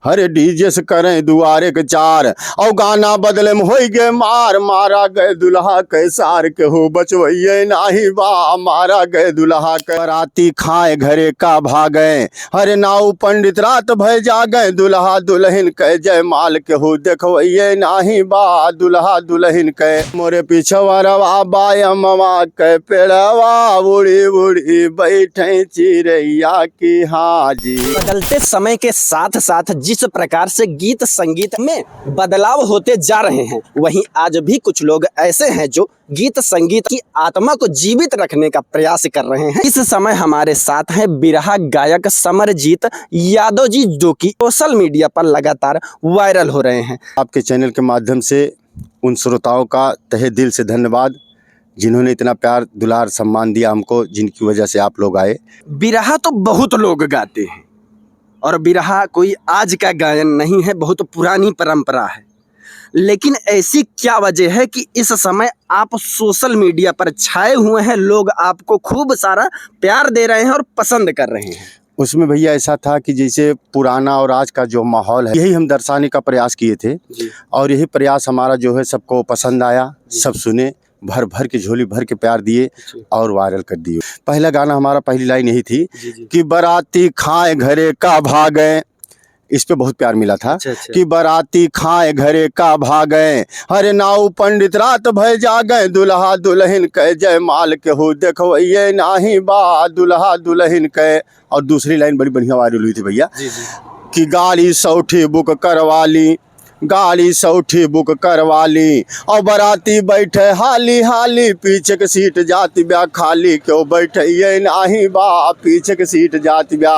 हरे DJ से करें दुआरे के चार और गाना बदले में हो गए मार मारा गए दुल्हा कैसार के हो बचवैये नाही बा मारा गए दुल्हा के बराती खाए घरे का भागे हरे नाऊ पंडित रात भय जागे दुल्हा दुल्हन के जय माल के हो देखवैये नाही बा दुल्हा दुल्हन के मोरे पीछवा रवा बायमवा के पेड़वा उड़ी उड़ी बैठे चिड़ैया की हाजी। बदलते समय के साथ साथ जिस प्रकार से गीत संगीत में बदलाव होते जा रहे हैं, वहीं आज भी कुछ लोग ऐसे हैं जो गीत संगीत की आत्मा को जीवित रखने का प्रयास कर रहे हैं। इस समय हमारे साथ हैं बिरहा गायक समरजीत यादव जी, जो कि सोशल मीडिया पर लगातार वायरल हो रहे हैं। आपके चैनल के माध्यम से उन श्रोताओं का तहे दिल से धन्यवाद जिन्होंने इतना प्यार दुलार सम्मान दिया हमको, जिनकी वजह से आप लोग आए। बिरहा तो बहुत लोग गाते हैं और बिरहा कोई आज का गायन नहीं है, बहुत पुरानी परंपरा है। लेकिन ऐसी क्या वजह है कि इस समय आप सोशल मीडिया पर छाए हुए हैं, लोग आपको खूब सारा प्यार दे रहे हैं और पसंद कर रहे हैं? उसमें भैया ऐसा था कि जैसे पुराना और आज का जो माहौल है, यही हम दर्शाने का प्रयास किए थे और यही प्रयास हमारा जो है सबको पसंद आया, सब सुने, भर भर के झोली भर के प्यार दिए और वायरल कर दिए। पहला गाना हमारा पहली लाइन यही थी कि बराती खाए घरे का भागे, इस पे बहुत प्यार मिला था। कि बराती खाए घरे का भागे हरे नाऊ पंडित रात भय जागे दुल्हा दुल्हन के जय माल के हो देखवैये नाही बा दुल्हा दुल्हन के। और दूसरी लाइन बड़ी बढ़िया वायरल हुई थी भैया कि गाड़ी सौठी बुक करवा ली, गाड़ी सौठी बुक करवा ली और बराती बैठे हाली हाली पीछे के सीट जाती ब्या खाली क्यों बैठे ये नाही बा पीछे के सीट जाती ब्या।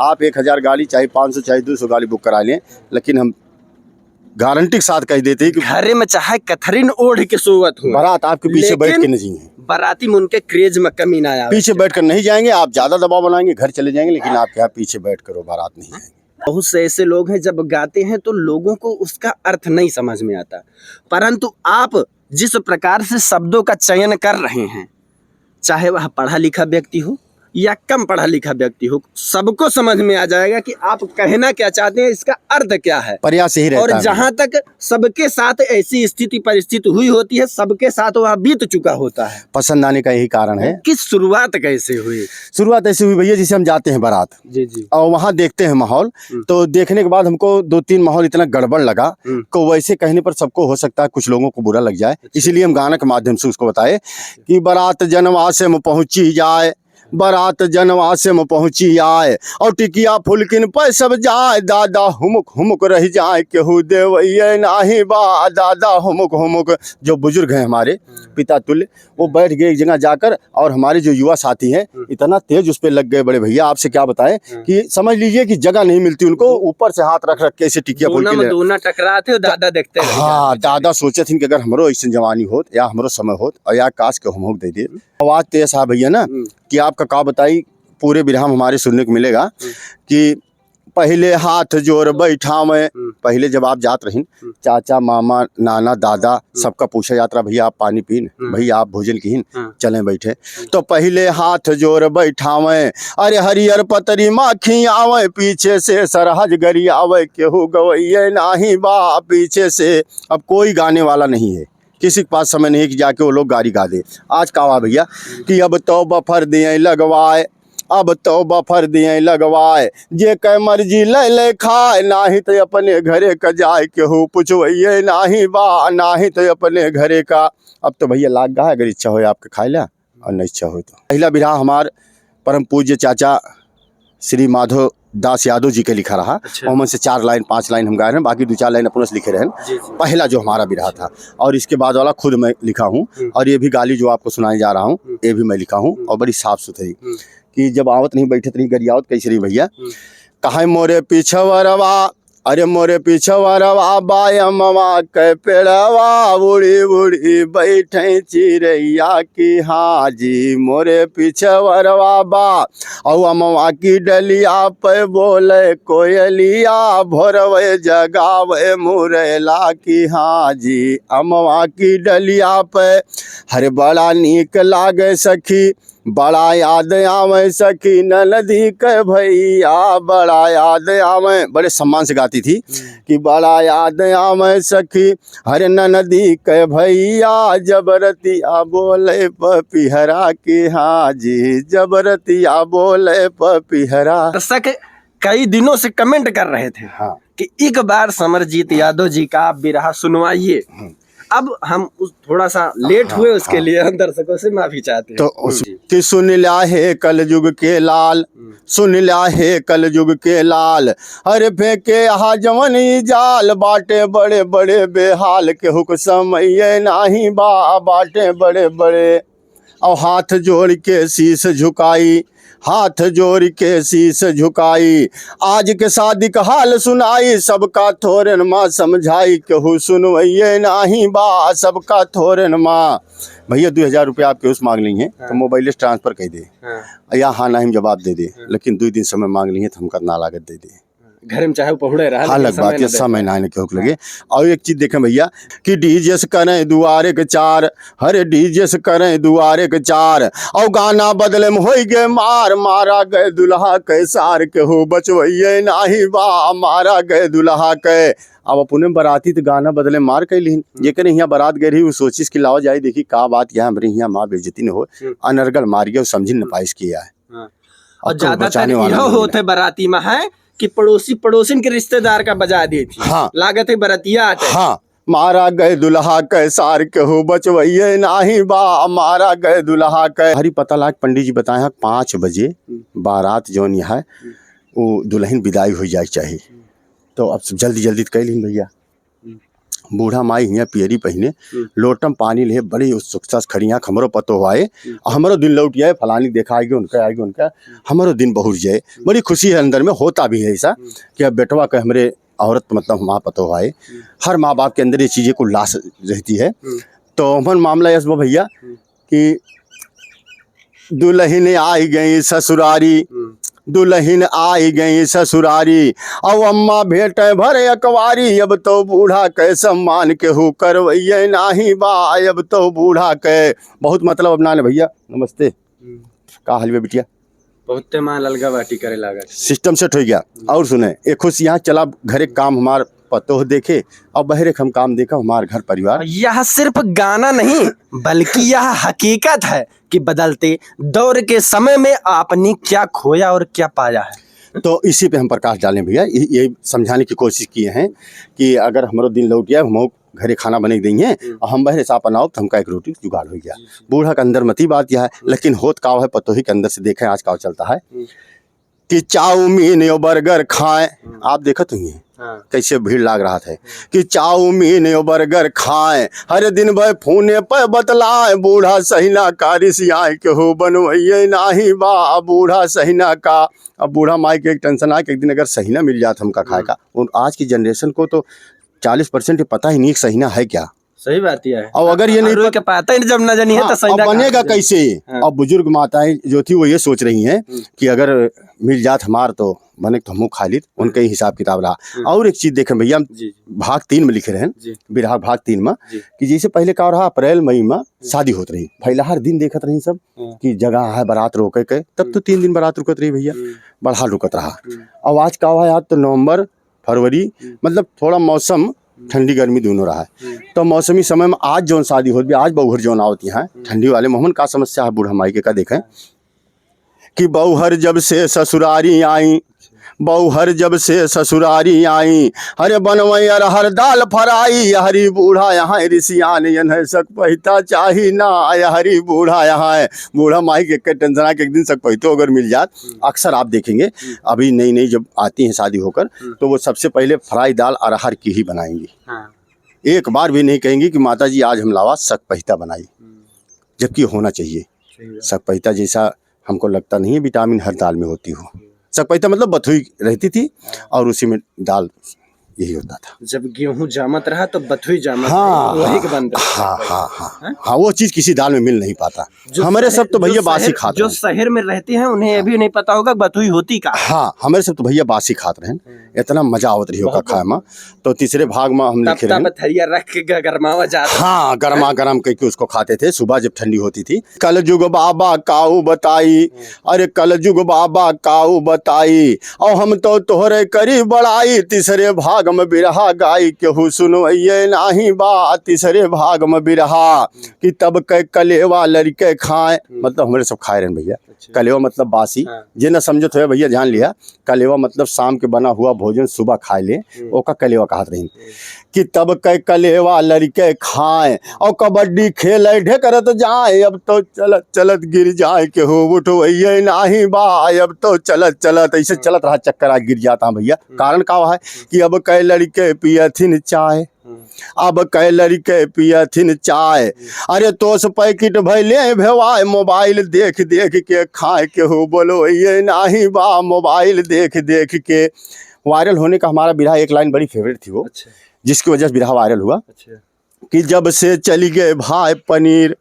आप 1000 गाड़ी चाहे 500 चाहे 200 गाड़ी बुक करा लें, लेकिन हम गारंटी के साथ कह देते हैं कि घरे में चाहे कथरीन ओढ़ के सोवत हो, बारात आपके पीछे बैठ के नहीं जाएंगे। बाराती में उनके क्रेज में कमी ना आए, पीछे बैठ कर नहीं जाएंगे। आप ज्यादा दबाव बनाएंगे घर चले जाएंगे, लेकिन आप यहाँ पीछे बैठ करो बारात नहीं जाएंगे। बहुत से ऐसे लोग हैं जब गाते हैं तो लोगों को उसका अर्थ नहीं समझ में आता, परंतु आप जिस प्रकार से शब्दों का चयन कर रहे हैं, चाहे वह पढ़ा लिखा व्यक्ति हो या कम पढ़ा लिखा व्यक्ति हो, सबको समझ में आ जाएगा कि आप कहना क्या चाहते हैं, इसका अर्थ क्या है। प्रयास यही रहता है। और जहां तक सबके साथ ऐसी स्थिति परिस्थिति हुई होती है, सबके साथ वह बीत चुका होता है। पसंद आने का यही कारण है। कि शुरुआत कैसे हुई? शुरुआत ऐसे हुई भैया, जैसे हम जाते हैं बारात और वहाँ देखते हैं माहौल, तो देखने के बाद हमको 2-3 माहौल इतना गड़बड़ लगा तो वैसे कहने पर सबको हो सकता है कुछ लोगों को बुरा लग जाए, इसीलिए हम गाना के माध्यम से उसको बताए कि बारात जनवासे में पहुंची जाए, बारात जनवासे में पहुंची आए और टिकिया फुलकिन पर सब जाए दादा हुमुक हुमुक रह जाए केहू देवैये नाही बा दादा हुमुक हुमुक। जो बुजुर्ग हैं हमारे पिता तुल्य, वो बैठ गए एक जगह जाकर और हमारे जो युवा साथी हैं इतना तेज उस पर लग गए बड़े भैया, आपसे क्या बताएं कि समझ लीजिए कि जगह नहीं मिलती उनको, ऊपर से हाथ रख रख के ऐसे टिकिया फुलकिन टकराते दादा देखते। हाँ, दादा सोचे थे कि अगर हमारो ऐसी जवानी होत या हमारो समय होत और या काश के हुमुक दे दे। आवाज तो ऐसा भैया ना कि आपका का बताई पूरे बिरहा हमारे सुनने को मिलेगा कि पहले हाथ जोड़ बैठा में, पहले जब आप जात रही चाचा मामा नाना दादा सबका पूछा यात्रा भैया आप पानी पीन, भैया आप भोजन कीन, चलें बैठे तो पहले हाथ जोड़ बैठा में अरे हरियर पतरी माखी आवे पीछे से सरहज गरी आवे केहू गवैये नाही बा पीछे से। अब कोई गाने वाला नहीं है, किसी के पास समय नहीं कि जाके वो लोग गाड़ी गा दे। आज का हुआ भैया कि अब तो बफर दिए लगवाए, अब तो बफर दिए लगवाए जे कै मर्जी ले ले खाए, नाही तो अपने घरे का जाए केहू पुछवैये नाही बा नाही तो अपने घरे का। अब तो भैया लाग गा, अगर इच्छा हो आपके खाए ला और नहीं इच्छा हो तो। पहला बिरहा हमार परम पूज्य चाचा श्री माधव दास यादव जी के लिखा रहा। और से 4 लाइन 5 लाइन हम गाए हैं, बाकी 2-4 लाइन अपने से लिखे रहे। पहला जो हमारा बिरहा था और इसके बाद वाला खुद मैं लिखा हूँ और ये भी गाली जो आपको सुनाई जा रहा हूँ ये भी मैं लिखा हूँ और बड़ी साफ सुथरी कि जब आवत नहीं बैठे नहीं गरियावत कैसे रही भैया। कहा मोरे पीछवरवा अरे मोरे पीछवरवा बायमवा के पेड़वा उड़ी उड़ी बैठे चिड़ैया की हाजी, मोरे पीछवरवा बा और अमवा की डलिया पे बोले कोयलिया भोरवे जगावे मुरेला की हाजी, अमवा की डलिया पे हर बड़ा नीक लागे सखी बड़ा याद आवे सखी नदी के भैया, बड़ा याद आवे, बड़े सम्मान से गाती थी कि बड़ा याद आवे सखी हरे नदी के भैया, जबरतिया बोले पपिहरा की हाजी, जबरतिया बोले पपिहरा। दर्शक कई दिनों से कमेंट कर रहे थे हाँ कि एक बार समरजीत यादव जी का आप बिरहा सुनवाइए। अब हम थोड़ा सा लेट हुए, उसके लिए हम दर्शकों से माफी चाहते हैं। तो कि सुन ला है कल युग के लाल, सुन ला है कल युग के लाल, हर फेंके हा जवनी जाल, बाटे बड़े बड़े बेहाल, के हुक समय नाही बाटे बड़े बड़े। और हाथ जोड़ के शीश झुकाई, हाथ जोड़ के शीश झुकाई, आज के शादी का हाल सुनाई, सबका थोरन माँ समझाई, केहू सुनवैये नाही बा, सबका थोरन माँ। भैया 2000 रुपया आपके उस मांग ली हैं तो मोबाइल से ट्रांसफर कर दे या हाँ ना हम जवाब दे दे, लेकिन 2 दिन समय मांग ली है तो हम करना लागत दे दे। घर में चाहे पहुड़े रहा, अलग बात है, समय ना क्यों लगे। और एक चीज देखें भैया कि डीजे से करें दुआरे के चार, हरे डीजे से करें दुआरे के चार, और गाना बदले में हो गए मार, मारा गए दुल्हा के सार, के हो बचवैये नाही बा, मारा गए दुल्हा के। अब अपने बराती तो गाना बदले मार के लीन, जेकर यहाँ बारात गई रही वो सोचिस कि लाओ जाए देखी का बात यहाँ हमारे यहाँ माँ बेइज्जती न हो, अनर्गल मार गया समझ न पाइस किया है। और ज्यादातर यह होते बराती में है कि पड़ोसी पड़ोसिन के रिश्तेदार का बजा दी थी। हाँ लागत है बरतिया आटे। हाँ, मारा गए दुल्हा के सार, के हो बचवैये नाही बा, मारा गए दुल्हा के। हरी पता लाग पंडित जी बताए हैं 5 बजे बारात जौन है वो दुल्हन विदाई हो जाए चाहिए। तो अब जल्दी जल्दी कह लीन भैया, बूढ़ा माई हियाँ पियरी पहने, लोटम पानी ले, बड़ी उत्सुकता से खड़ियाँ, हमरो पतो आए, हमरो दिन लौट जाए, फलानी देखा आएगी उनका, हमरो दिन बहुत जाए। बड़ी खुशी है अंदर में, होता भी है ऐसा कि अब बेटवा के हमरे औरत मतलब माँ पतो आए। हर माँ बाप के अंदर ये चीज़ें को लाश रहती है। तो हमारा मामला ऐसा भैया कि दुल्हन आई गई ससुरारी, दुल्हन आई गई ससुरारी, अब अम्मा भेंट भरे अकवारी, अब तो बूढ़ा के सम्मान के हो करवैये नाही बा, अब तो बूढ़ा के। बहुत मतलब अपना ने भैया। नमस्ते, का हाल है बिटिया? बहुत माँ ललगा बाटी करे लागा, सिस्टम सेट हो गया। और सुने एक खुश यहाँ चला घरे काम हमार पतो देखे, और बहरे हम काम देखा हमारे घर परिवार। यह सिर्फ गाना नहीं बल्कि यह हकीकत है कि बदलते दौर के समय में आपने क्या खोया और क्या पाया है। तो इसी पे हम प्रकाश डालें भैया, ये समझाने की कोशिश किए हैं कि अगर हमारो दिन लौट गया, हम घरे खाना बने देंगे और हम बहरे साप बनाओ तो हमका एक रोटी जुगाड़ हो गया। बूढ़ा के अंदर मती बात यह है, लेकिन होत का है पतो ही के अंदर से देखें आज का चलता है कि चाउमीन और बर्गर खाएं। आप देखत हुई हैं कैसे भीड़ लाग रहा था कि चाउमीन और बर्गर खाएं, हर दिन भर फोने पर बतलाए, बूढ़ा सहीना का रिसियाए, के हो बनवैये नाही बा, बूढ़ा सहीना का। अब बूढ़ा माई के एक टेंशन आए कि एक दिन अगर सहीना मिल जाता हमका खाए का। और आज की जनरेशन को तो 40% पता ही नहीं सहीना है क्या। सही बात है। और अगर ये नहीं पता ही जब न जानी है तो अब बनेगा कैसे। अब बुजुर्ग माताएं जो थी वो ये सोच रही हैं कि अगर मिल जात हमार तो बने तो हम खा ली, उनका ही हिसाब किताब रहा। और एक चीज देखें भैया, भाग 3 में लिखे रहे बिरहा भाग 3 में कि जैसे पहले का रहा अप्रैल मई में शादी होत रही, पहला हर दिन देखत रही सब कि जगह है बारात रोके के, तब तो 3 दिन बारात रुकत रही भैया, बढ़ा रुकत रहा। अब आज का है, आज तो नवंबर फरवरी, मतलब थोड़ा मौसम ठंडी गर्मी दोनों रहा है। तो मौसमी समय में आज जौन शादी होती है, आज बहुहर जौन आवती है ठंडी वाले मोहन का समस्या है बूढ़ा माई के का देखें कि बहुहर जब से ससुरारी आई, बहुहर जब से ससुरारी आई, हरे बनवैया हर दाल फराई, हरी बूढ़ा यहाँ ऋषियान यन सक पहिता चाही ना, हरी बूढ़ा यहाँ है। बूढ़ा माई के टेंशन के एक दिन सक पहितो अगर मिल जात। अक्सर आप देखेंगे अभी नई नई जब आती हैं शादी होकर तो वो सबसे पहले फ्राई दाल अरहर की ही बनाएंगी। एक बार भी नहीं कहेंगी कि माता जी आज हम लावा सक पहिता बनाई, जबकि होना चाहिए। सक पहिता जैसा हमको लगता नहीं है विटामिन हर दाल में होती हो। सकपैता मतलब बथुई रहती थी और उसी में दाल यही होता था। जब गेहूं जामत रहा तो बथुई जामत हाँ वही के बंद रहा। हाँ हाँ हाँ हाँ, वो चीज किसी दाल में मिल नहीं पाता। हमारे सब तो भैया बासी खाते जो हैं। शहर में रहते हैं उन्हें ये भी नहीं पता होगा बथुई होती का। हाँ, हमारे सब तो भैया बासी खाते रहे, इतना मजा आवत रही होगा खाए में। तो तीसरे भाग में हम लिखे रहे, थरिया रख के गरमावा जाता। हाँ, गरमा गरम करके उसको खाते थे सुबह जब ठंडी होती थी। कल जुग बाबा काऊ बताई, अरे कल जुग बाबा काऊ बताई, और हम तो तोहरे करी बड़ाई। तीसरे भाग में बिरहा गाई, केहू सुनो ये नाही बात। तीसरे भाग में बिरहा कि तब के कलेवा लड़के खाए, मतलब हमारे सब खाए रहे भैया। कलेवा मतलब बासी, जे न समझत हो भैया ध्यान लिया। कलेवा मतलब शाम के बना हुआ भोजन सुबह खाए ले, ओका कलेवा कहत रही। कि तब के कलेवा लड़के खाए, और कबड्डी खेले ढेकरत जाए। अब तो चलत चलत गिर जाए, केहू उठो ये नाही बाय। अब तो चलत चलत ऐसे चलत रहा, चक्कर आ गिर जाता भैया। कारण का है कि अब कै लड़के पियथिन चाय, अब कै लड़के पियथिन चाय। अरे तोस पैकेट भैले भेवाए, मोबाइल देख देख के खाए। केहू बोलो ये नाही बा, मोबाइल देख देख के। वायरल होने का हमारा बिरहा एक लाइन बड़ी फेवरेट थी वो, जिसकी वजह से बिरहा वायरल हुआ। कि जब से चली गए भाई पनीर,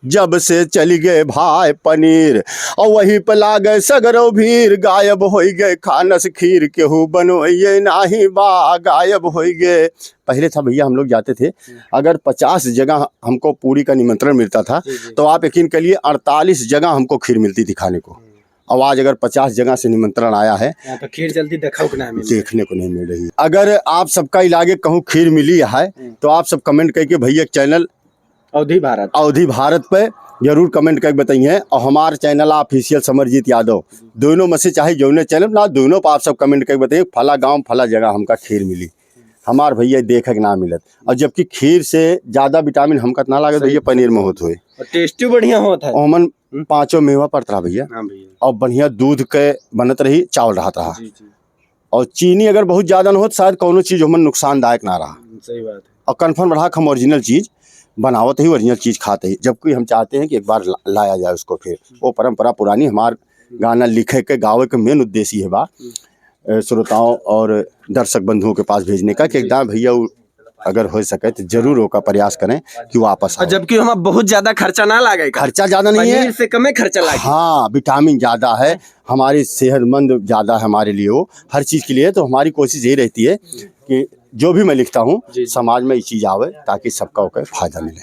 जब से चली गए भाई पनीर, और वहीं पर ला गए सगरो भीड़। गायब हो गए खानस खीर, केहू बनो ये नाही बा, गायब हो गए। पहले था भैया हम लोग जाते थे, अगर 50 जगह हमको पूरी का निमंत्रण मिलता था, तो आप यकीन करिए 48 जगह हमको खीर मिलती थी खाने को। अब आज अगर 50 जगह से निमंत्रण आया है तो खीर जल्दी देखने को नहीं मिल रही। अगर आप सबका इलाके कहूँ खीर मिली है, तो आप सब कमेंट करके भैया चैनल अवधि भारत पे जरूर कमेंट करके बताइए। और हमारा चैनल ऑफिशियल समरजीत यादव, दोनों में से चाहे जौने चैनल ना, दोनों पर आप सब कमेंट करके बताइए फला गांव फला जगह हमका खीर मिली। हमार भैया देखे ना मिलत, और जबकि खीर से ज्यादा विटामिन हमका ना लागे भैया पनीर में होत हुए, टेस्टी बढ़िया होता है। ओमन 5 मेवा पड़ता रहा भैया, और बढ़िया दूध के बनत रही, चावल रहा था। और चीनी अगर बहुत ज्यादा न हो तो शायद कोनो चीज हमन नुकसानदायक ना रहा। सही बात है। और कन्फर्म रहा हम ओरिजिनल चीज बनावत ही, ओरिजिनल चीज खाते ही। जबकि हम चाहते हैं कि एक बार लाया जाए उसको फिर। वो परंपरा पुरानी, हमार गाना लिखे के गावे के मेन उद्देश्य है बा श्रोताओं और दर्शक बंधुओं के पास भेजने का, कि एकदम भैया अगर हो सके तो जरूर वो का प्रयास करें कि वापस आए। जबकि हम बहुत ज्यादा खर्चा ना लागे, खर्चा ज्यादा नहीं है, पनीर से कम खर्चा लागे। हाँ, विटामिन ज्यादा है, हमारी सेहतमंद ज्यादा है हमारे लिए, वो हर चीज के लिए। तो हमारी कोशिश यही रहती है कि जो भी मैं लिखता हूँ समाज में ये चीज आवे, ताकि सबका फायदा मिले।